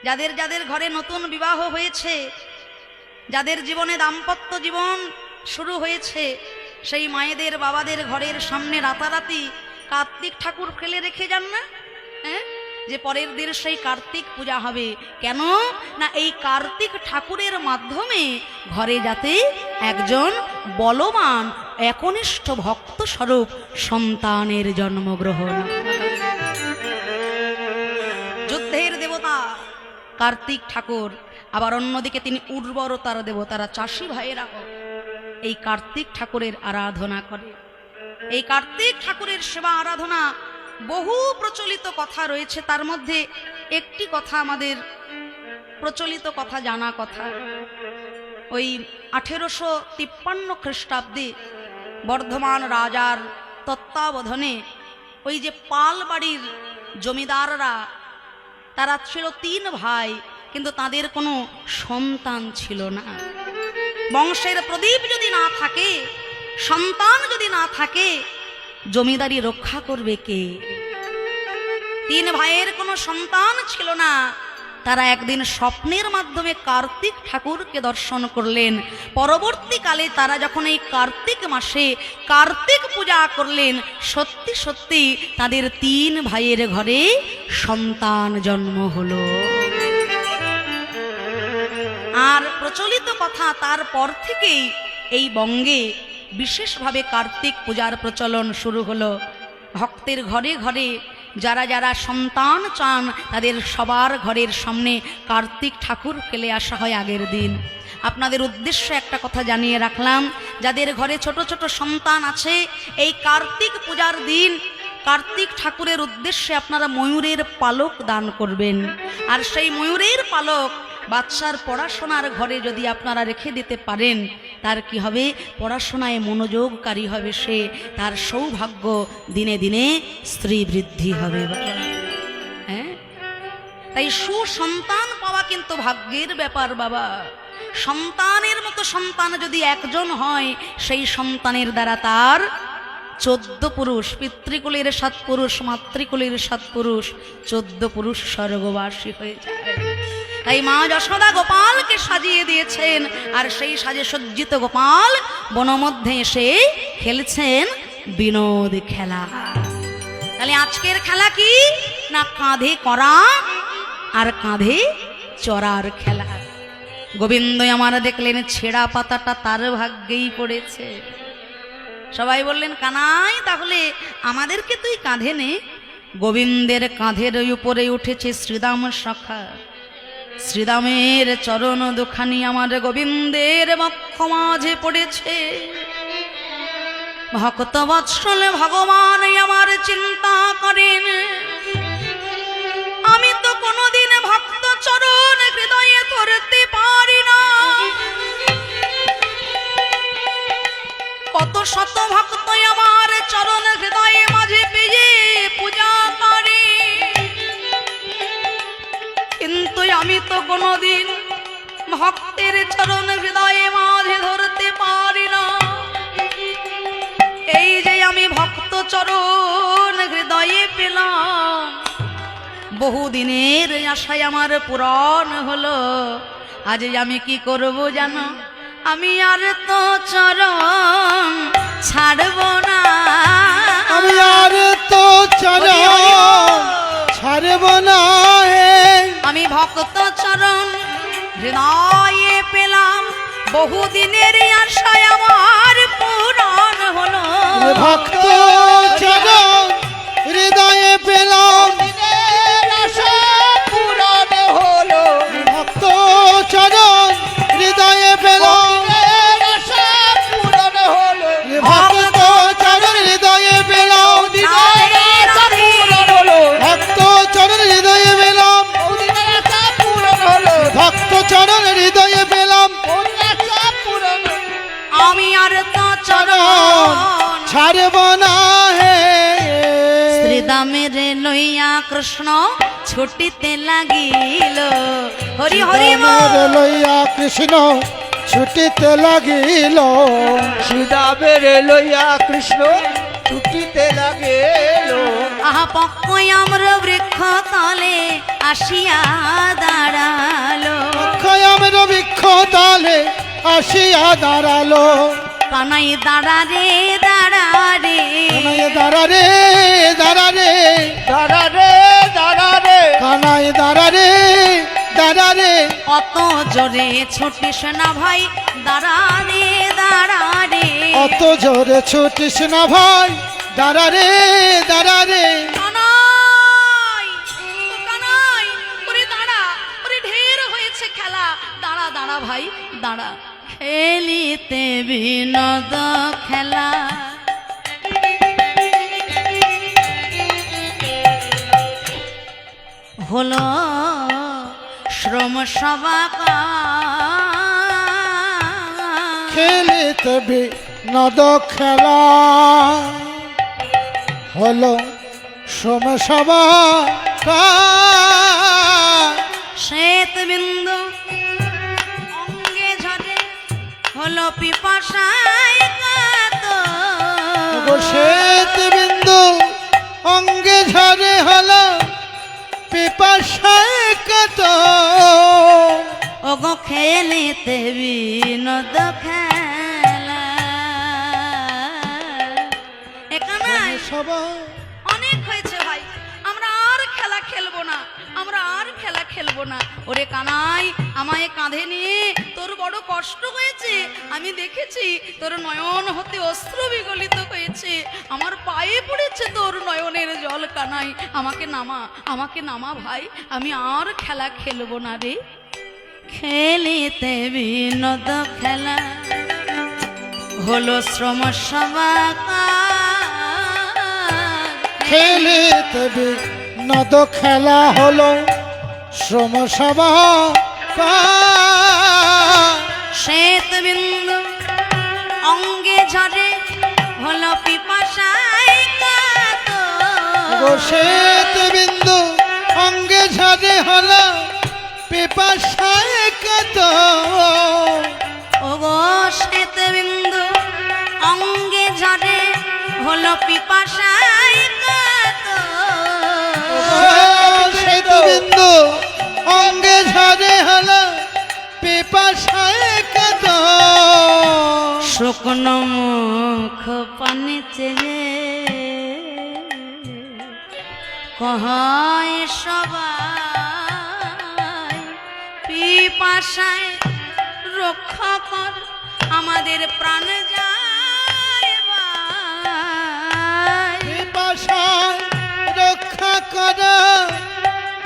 যাদের যাদের ঘরে নতুন বিবাহ হয়েছে, যাদের জীবনে দাম্পত্য জীবন শুরু হয়েছে, সেই মায়েদের বাবাদের ঘরের সামনে রাতারাতি কার্তিক ঠাকুর ফেলে রেখে যান না, হ্যাঁ, যে পরের দিন সেই কার্তিক পূজা হবে। কেন না, এই কার্তিক ঠাকুরের মাধ্যমে ঘরে যাতে একজন বলবান একনিষ্ঠ ভক্ত স্বরূপ সন্তানের জন্মগ্রহণ। যুদ্ধের দেবতা কার্তিক ঠাকুর, আবার অন্যদিকে তিনি উর্বরতার দেবতারা চাষি ভাইয়েরা এই কার্তিক ঠাকুরের আরাধনা করে। এই কার্তিক ঠাকুরের সেবা আরাধনা বহু প্রচলিত কথা রয়েছে, তার মধ্যে একটি কথা আমাদের প্রচলিত কথা, জানা কথা। ওই 1853 খ্রিস্টাব্দে বর্ধমান রাজার তত্ত্বাবধানে ওই যে পাল বাড়ির জমিদাররা, তারা ছিল 3 ভাই, কিন্তু তাদের কোনো সন্তান ছিল না। বংশের প্রদীপ যদি না থাকে, সন্তান যদি না থাকে, জমিদারি রক্ষা করবে কে? 3 ভাইয়ের কোনো সন্তান ছিল না। তারা একদিন স্বপ্নের মাধ্যমে কার্তিক ঠাকুরকে দর্শন করলেন। পরবর্তীকালে তারা যখন এই কার্তিক মাসে কার্তিক পূজা করলেন, সত্যি সত্যি তাদের 3 ভাইয়ের ঘরে সন্তান জন্ম হলো। আর প্রচলিত কথা, তারপর থেকেই এই বঙ্গে বিশেষভাবে কার্তিক পূজার প্রচলন শুরু হলো। ভক্তের ঘরে ঘরে যারা যারা সন্তান চান, তাদের সবার ঘরের সামনে কার্তিক ঠাকুর ফেলে আসা হয় আগের দিন। আপনাদের উদ্দেশ্যে একটা কথা জানিয়ে রাখলাম, যাদের ঘরে ছোট ছোট সন্তান আছে, এই কার্তিক পূজার দিন কার্তিক ঠাকুরের উদ্দেশ্যে আপনারা ময়ূরের পালক দান করবেন। আর সেই ময়ূরের পালক বাচ্চার পড়াশোনার ঘরে যদি আপনারা রেখে দিতে পারেন, তার কি হবে? পড়াশোনায় মনোযোগকারী হবে সে, তার সৌভাগ্য দিনে দিনে স্ত্রী বৃদ্ধি হবে। হ্যাঁ, তাই সুসন্তান পাওয়া কিন্তু ভাগ্যের ব্যাপার বাবা। সন্তানের মতো সন্তান যদি একজন হয়, সেই সন্তানের দ্বারা তার 14 পুরুষ, পিতৃকুলের 7 পুরুষ, মাতৃকুলের 7 পুরুষ, 14 পুরুষ স্বর্গবাসী হয়ে যায়। তাই মা যশোদা গোপালকে সাজিয়ে দিয়েছেন, আর সেই সাজে সজ্জিত গোপাল বনমধ্যে এসে খেলছেন বিনোদ খেলা। তাহলে আজকের খেলা কি না, কাঁধে করা আর কাঁধে চড়ার খেলা। গোবিন্দ আমার দেখলেন ছেঁড়া পাতাটা তার ভাগ্যেই পড়েছে। সবাই বললেন, কানাই তাহলে আমাদেরকে তুই কাঁধে নে। গোবিন্দের কাঁধের উপরে উঠেছে শ্রীদাম সখা। শ্রীদামের চরণ দুখানি আমার গোবিন্দের বক্ষ মাঝে পড়েছে। ভক্ত বৎসল ভগবান আমার চিন্তা করেন, আমি তো কোনোদিন ভক্ত চরণ হৃদয়ে ধরতে পারি না। কত শত ভক্ত আমার চরণ হৃদয়ে মাঝে পেয়ে পূজা করে, কিন্তু আমি তো কোনোদিন ভক্তের চরণ হৃদয়ে মাঝে ধরতে পারি না। এই যে আমি ভক্ত চরণ হৃদয়ে পেলাম, বহুদিনের আশায় আমার পূরণ হলো। আজ আমি কি করব জানো? আমি আর তো চরণ ছাড়ব না, আমি আর তো চরণ ছাড়ব না। আমি ভক্ত চরণ হৃদয়ে পেলাম, বহুদিনের আশায় আমার পূরণ হলো। ভক্ত চরণ হৃদয়ে পেলাম, পূরণ হলো। ভক্ত চরণ হৃদয়ে পেলাম, পূরণ হলো। ভক্ত চরণ হৃদয়ে পেলাম, ভক্ত চরণ হৃদয়ে পেলাম, ভক্ত চরণ হৃদয়ে পেলাম। আমি আর তো চরণ ছাড়ব না হে। শ্রীদামের লইয়া কৃষ্ণ ছুটিতে লাগিল, হরি হরি শ্রীদামের লইয়া কৃষ্ণ ছুটিতে লাগিল, শ্রীদামের লইয়া কৃষ্ণ ছুটিতে লাগিল। আহা পক্ষই আম্র বৃক্ষ তলে আসিয়া দাঁড়ালো, অক্ষয়ামের বৃক্ষ তলে আসিয়া দাঁড়ালো। কানাই দাঁড়া রে দাঁড়া রে, কানাই দাঁড়া রে দাঁড়া রে, দাঁড়া রে দাঁড়া রে, কানাই দাঁড়া রে দাঁড়া রে। অত জোরে ছুটিস না ভাই দাঁড়া রে দাঁড়া রে, অত জোরে ছুটিস না ভাই দাঁড়া রে দাঁড়া রে। কানাই ও কানাই, ওরে দাঁড়া, ওরে ঢের হয়েছে খেলা, দাঁড়া দাঁড়া ভাই দাঁড়া, খেলিতে বিনোদ খেলা। হলো শ্রম সভা খেলিতে বিনোদ খেলা, হলো সোমসভা শ্বেত বিন্দু অঙ্গে ঝরে, হলো পিপাসায় কাতর। শ্বেত বিন্দু অঙ্গে ঝরে, হলো পিপাসায় কাতর। ওগো খেলিতে বিনোদ খেলা। এখানে সভা অনেক হয়েছে ভাই, আমরা আর খেলা খেলবো না, আমরা আর খেলা খেলবো না। ওরে কানাই, আমায় কাঁধে নিয়ে তোর বড় কষ্ট হয়েছে, আমি দেখেছি তোর নয়ন হতে অস্ত্র বিগলিত হয়েছে, আমার পায়ে পড়েছে তোর নয়নের জল। কানাই আমাকে নামা, আমাকে নামা ভাই, আমি আর খেলা খেলবো না রে। খেলিতে বিনোদ খেলা, হলো শ্রম সভা খেলিতে বিনোদ খেলা, হলো সোমসভা। শ্বেত বিন্দু অঙ্গে ঝরে, হলো পিপাসায় কাতর। শ্বেত বিন্দু অঙ্গে ঝরে, হলো পিপাসায় কাতর। ওগো শ্বেত বিন্দু অঙ্গে ঝরে, হলো পিপাসায় কাতর। শ্বেত বিন্দু অঙ্গে ঝরে, হলো পিপাসায় কাতর। শুকনো মুখ পানে চেয়ে কহায় সবাই, পিপাসায় রক্ষা কর আমাদের প্রাণ যায় ভাই। পিপাসায় রক্ষা কর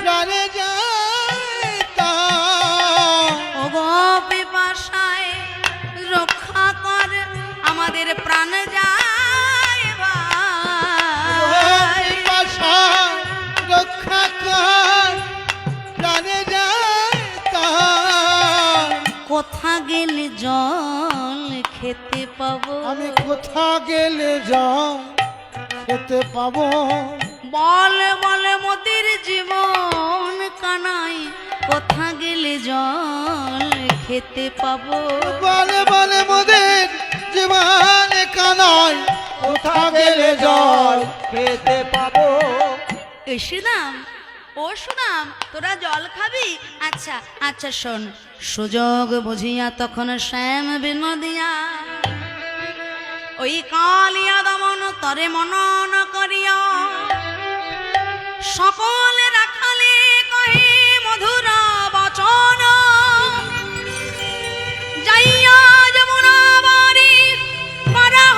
প্রাণে যায় তাই। ওগো পিপাসায় রক্ষা কর আমাদের প্রাণ যায় ভাই। পিপাসায় রক্ষা কর প্রাণে যায় তাই। কোথা গেলে জল খেতে পাবো, আমি কোথা গেলে যাও খেতে পাবো। বল বলে মোদের জীবন কানাই, কোথা গেলে জল খেতে পাবো। বলে বলে মোদের জীবন কানাই, কোথা গেলে জল খেতে পাবো। এই সুনাম, ও সুনাম, তোরা জল খাবি? আচ্ছা আচ্ছা শোন, সুযোগ বুঝিয়া তখন শ্যাম বিনোদিয়া ওই কালিয়া দমন তরে মনন করিয়া, সকলে রাখালে কহে মধুর বচন, যাইয়া যমুনা বাড়ি পারাহ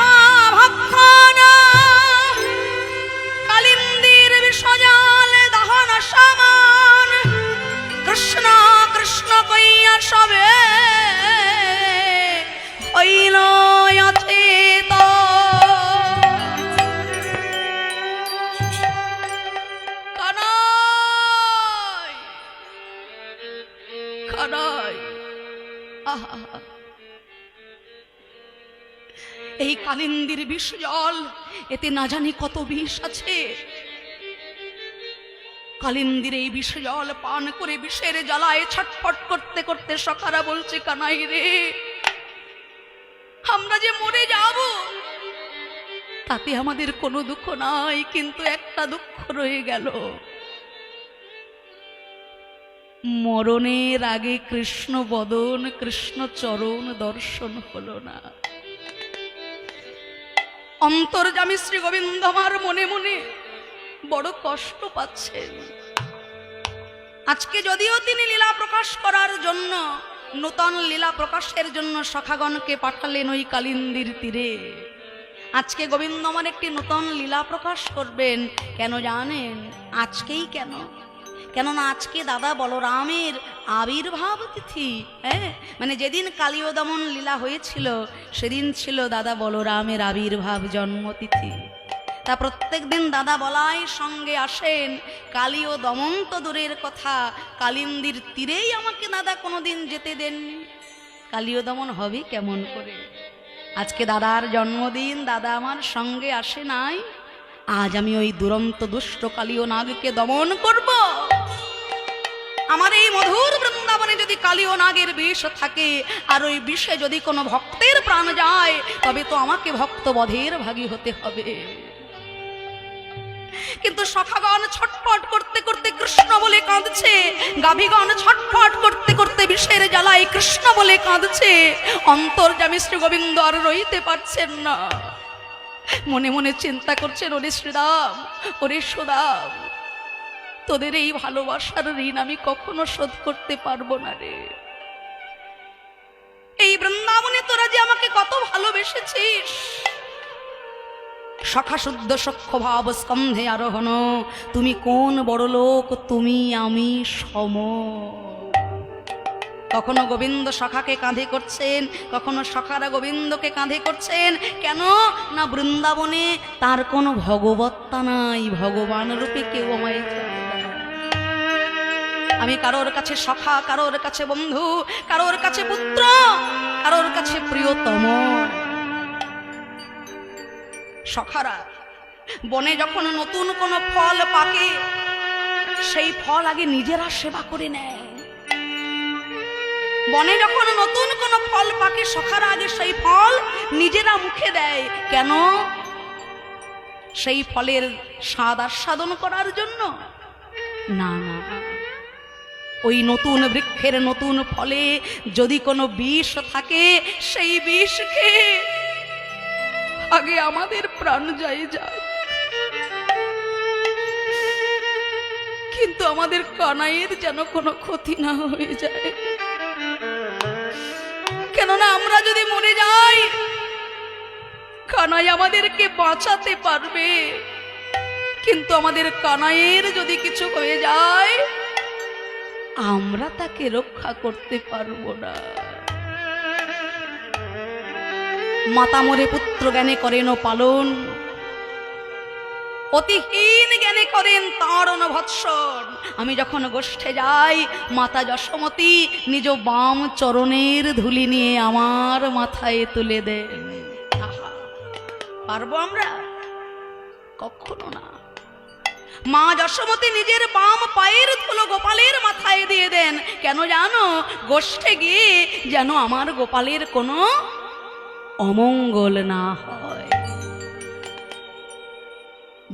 ভক্ষণ, কালিন্দির বিসজল দহন সমান, কৃষ্ণ কৃষ্ণ কইয়া সবে হইল অচেত। কানাই কানাই, আহা, এই কালিন্দির বিষ জল, এতে না জানি কত বিষ আছে। কালিন্দির এই বিষ জল পান করে বিষের জ্বালায় ছটফট করতে করতে সখারা বলছে, কানাই রে, আমরা যে মরে যাব, তাতে আমাদের কোনো দুঃখ নাই, কিন্তু একটা দুঃখ রয়ে গেল, মরণের আগে কৃষ্ণ বদন কৃষ্ণ চরণ দর্শন হলো না। অন্তর্যামী শ্রী গোবিন্দ আমার মনে মনে বড় কষ্ট পাচ্ছেন। আজকে যদিও তিনি লীলা প্রকাশ করার জন্য, নূতন লীলা প্রকাশের জন্য সখাগণকে পাঠালেন ওই কালিন্দীর তীরে, আজকে গোবিন্দ আমার একটি নূতন লীলা প্রকাশ করবেন। কেন জানেন? আজকেই কেন? কেননা আজকে দাদা বলরামের আবির্ভাব তিথি। হ্যাঁ, মানে যেদিন কালীয় দমন লীলা হয়েছিল সেদিন ছিল দাদা বলরামের আবির্ভাব জন্মতিথি। তা প্রত্যেক দিন দাদা বলাই সঙ্গে আসেন। কালীয় দমন তো দূরের কথা, কালিন্দীর তীরেই আমাকে দাদা কোনোদিন যেতে দেননি। কালীয় দমন হবে কেমন করে? আজকে দাদার জন্মদিন, দাদা আমার সঙ্গে আসে নাই। আজ আমি ওই দুরন্ত দুষ্ট কালীয় নাগকে দমন করব। আমার এই মধুর বৃন্দাবনে যদি কালীয় নাগের বিষ থাকে, আর ওই বিষে যদি কোনো ভক্তের প্রাণ যায়, তবে তো আমাকে ভক্ত বধের ভাগী হতে হবে। কিন্তু সখাগণ ছটফট করতে করতে কৃষ্ণ বলে কাঁদছে, গাভীগণ ছটফট করতে করতে বিষের জ্বালায় কৃষ্ণ বলে কাঁদছে। অন্তর্যামী শ্রী গোবিন্দ আর রইতে পারছেন না। মনে মনে চিন্তা করছেন, ওরে শ্রীরাম, ওরে সুদাম, তোদের এই ভালোবাসার ঋণ আমি কখনো শোধ করতে পারবো না রে। এই বৃন্দাবনে তোরা যে আমাকে কত ভালোবেসেছিস। সখা শুদ্ধ সখ্য ভাব স্কন্ধে আরোহণ, তুমি কোন বড় লোক, তুমি আমি সম। কখনো গোবিন্দ সখাকে কাঁধে করছেন, কখনো সখারা গোবিন্দকে কাঁধে করছেন। কেন না বৃন্দাবনে তার কোনো ভগবত্তা নাই, ভগবান রূপে কেউ আমায় চায় না। আমি কারোর কাছে সখা, কারোর কাছে বন্ধু, কারোর কাছে পুত্র, কারোর কাছে প্রিয়তম। সখারা বনে যখন নতুন কোনো ফল পাকে, সেই ফল আগে নিজেরা সেবা করে নেয়। বনে যখন নতুন কোনো ফল পাকে, সখারা আগে সেই ফল নিজেরা মুখে দেয়। কেন? সেই ফলের স্বাদ আস্বাদন করার জন্য না, না, ওই নতুন বৃক্ষের নতুন ফলে যদি কোনো বিষ থাকে, সেই বিষ খেয়ে আগে আমাদের প্রাণ যায় যাক, কিন্তু আমাদের কানাইয়ের যেন কোনো ক্ষতি না হয়ে যায়। কেননা আমরা যদি মরে যাই, কানাই আমাদেরকে বাঁচাতে পারবে, কিন্তু আমাদের কানাইয়ের যদি কিছু হয়ে যায়, আমরা তাকে রক্ষা করতে পারবো না। মাতা মরে পুত্র জ্ঞানে করেন পালন, অতিহীন জ্ঞানে করেন তাড়ন ভৎসন। আমি যখন গোষ্ঠে যাই, মাতা যশোমতী নিজ বাম চরণের ধুলি নিয়ে আমার মাথায় তুলে দেন। পারবো আমরা? কখনো না। মা যশোমতী নিজের বাম পায়ের ধুলো গোপালের মাথায় দিয়ে দেন। কেন জানো? গোষ্ঠে গিয়ে যেন আমার গোপালের কোনো অমঙ্গল না হয়।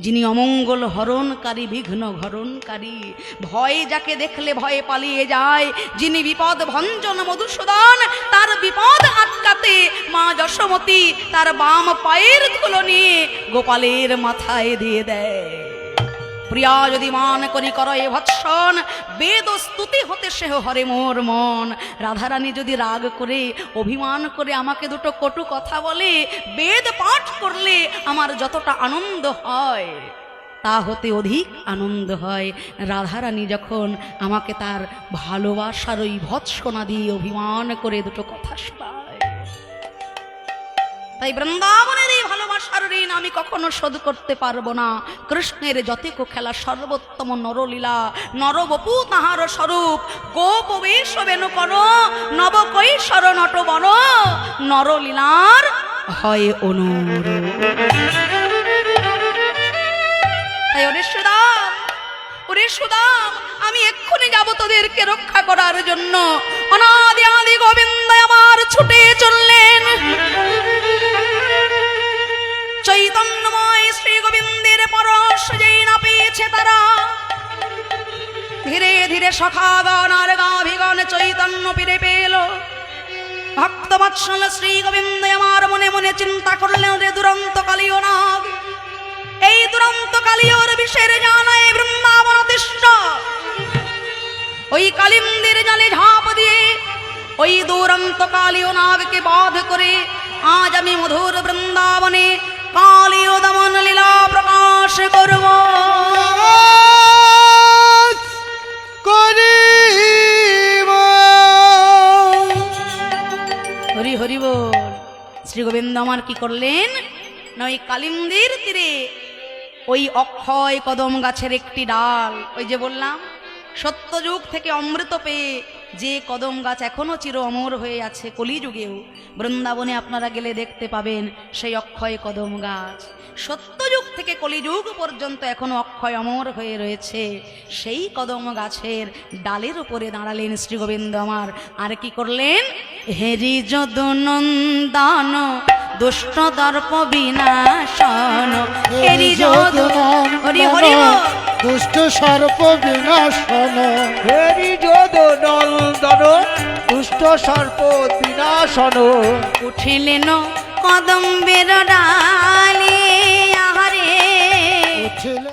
যিনি অমঙ্গল হরণকারী, বিঘ্ন ঘরণকারী, ভয় যাকে দেখলে ভয়ে পালিয়ে যায়, যিনি বিপদ ভঞ্জন মধুসূদন, তার বিপদ আটকাতে মা যশোমতী তার বাম পায়ের ধুলো নিয়ে গোপালের মাথায় দিয়ে দেয়। প্রিয়া যদি মান করি করয়ে ভৎসন, বেদ স্তুতি হতে সেহ হরে মোর মন। রাধারানী যদি রাগ করে, অভিমান করে আমাকে দুটো কটু কথা বলে, বেদ পাঠ করলে আমার যতটা আনন্দ হয়, তা হতে অধিক আনন্দ হয় রাধারানী যখন আমাকে তার ভালোবাসার ওই ভৎসনা দিয়ে অভিমান করে দুটো কথা শোনায়। তাই বৃন্দাবনের এই ভালোবাসার ঋণ আমি কখনো শোধ করতে পারবো না। কৃষ্ণের যতিক খেলা সর্বোত্তম নরলীলা, নরবপু তাহার স্বরূপ, গোপ বেশ বেনু কর, নব কৈশোর নট বন, নরলীলার হয় অনুর। তাই ওরে সুদাম, ওরে সুদাম, আমি এক্ষুনি যাব তোদেরকে রক্ষা করার জন্য। অনাদি আদি গোবিন্দ আমার ছুটে চললেন, চৈতন্য শ্রী গোবিন্দের পরশ যেই না পেয়েছে তারা, ধীরে ধীরে সখাগণ আর গাভিগণ চৈতন্য ফিরে পেল। ভক্তবৎসল শ্রী গোবিন্দ আমার মনে মনে চিন্তা করলেন, রে দুরন্ত কালীয় নাগ, এই দুরন্ত কালীয়র বিষের জানায় বৃন্দাবন তিষ্ঠ। ওই কালিন্দির জলে ঝাঁপ দিয়ে ওই দুরন্ত কালীয় নাগকে বধ করে আজ আমি মধুর বৃন্দাবনে কালীয় দমন লীলা প্রকাশ করব। হরি হরি বল। শ্রী গোবিন্দ আমার কি করলেন না, ওই কালিন্দির তীরে ওই অক্ষয় কদম গাছের একটি ডাল, ওই যে বললাম সত্যযুগ থেকে অমৃত পেয়ে যে কদম গাছ এখনো চির অমর হয়ে আছে, কলিযুগেও বৃন্দাবনে আপনারা গেলে দেখতে পাবেন সেই অক্ষয় কদম গাছ সত্যযুগ থেকে কলিযুগ পর্যন্ত এখনো অক্ষয় অমর হয়ে রয়েছে। সেই কদম গাছের ডালের উপরে দাঁড়ালেন শ্রী গোবিন্দ আমার, আর কি করলেন, হেরি যদুনন্দন দুষ্ট দর্প বিনাশন, হেরি যদুনন্দন হরি হরি বল। দুষ্ট সর্প বিনাশন, হেরি যদু নন্দন দুষ্ট সর্প বিনাশন, উঠিলেন কদম্বের ডালে আহারে উঠিল